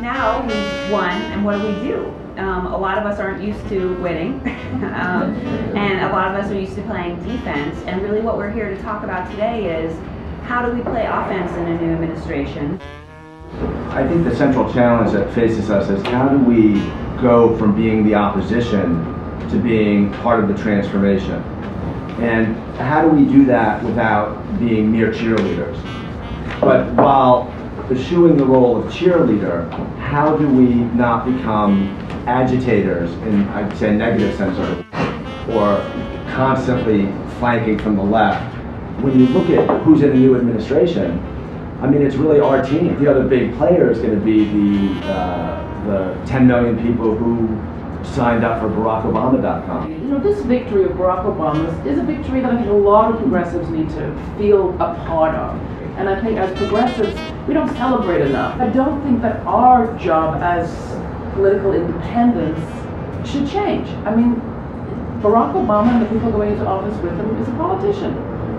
Now we've won, and what do? A lot of us aren't used to winning, and a lot of us are used to playing defense. And really what we're here to talk about today is how do we play offense in a new administration? I think the central challenge that faces us is how do we go from being the opposition to being part of the transformation? And how do we do that without being mere cheerleaders? But while eschewing the role of cheerleader, how do we not become agitators in, I'd say, a negative sense, or constantly flanking from the left? When you look at who's in the new administration, I mean, it's really our team. The other big player is going to be the 10 million people who signed up for BarackObama.com. You know, this victory of Barack Obama's is a victory that I think a lot of progressives need to feel a part of. And I think as progressives, we don't celebrate enough. I don't think that our job as political independents should change. I mean, Barack Obama and the people going into office with him is a politician.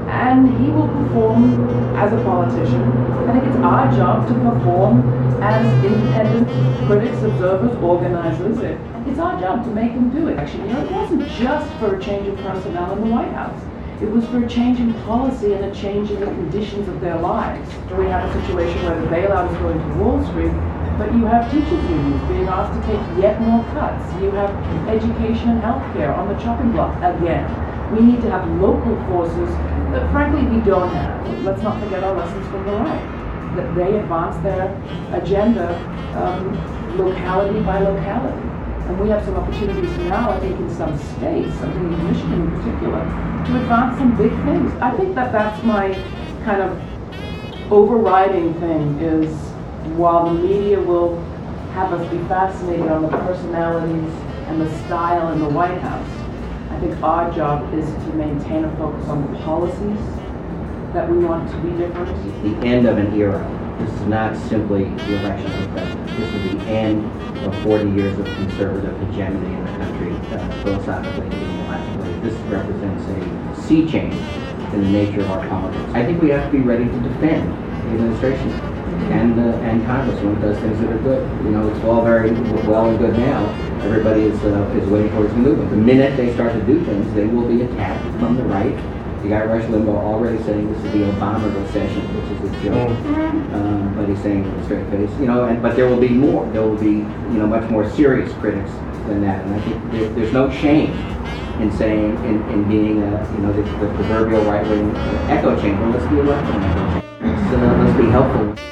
And he will perform as a politician. I think it's our job to perform as independent critics, observers, organizers. It's our job to make them do it. Actually, you know, it wasn't just for a change of personnel in the White House. It was for a change in policy and a change in the conditions of their lives. We have a situation where the bailout is going to Wall Street, but you have teachers' unions being asked to take yet more cuts. You have education and healthcare on the chopping block again. We need to have local forces that frankly we don't have. Let's not forget our lessons from the right. That they advance their agenda locality by locality. And we have some opportunities now, I think, in some states, I think in Michigan in particular, to advance some big things. I think that that's my kind of overriding thing is while the media will have us be fascinated on the personalities and the style in the White House, I think our job is to maintain a focus on the policies that we want to be different. The end of an era. This is not simply the election of the president. This is the end of 40 years of conservative hegemony in the country, philosophically and ideologically. This represents a sea change in the nature of our politics. I think we have to be ready to defend the administration and Congress when it does things that are good. You know, it's all very well and good now. Everybody is waiting for it to move. The minute they start to do things, they will be attacked from the right. The guy Rush Limbaugh already saying this is the Obama recession, which is a joke. But he's saying it with a straight face. You know, but there will be more. There will be, you know, much more serious critics than that. And I think there's no shame in saying, in being, you know, the proverbial right-wing echo chamber. Let's be a left-wing echo chamber. Let's be helpful.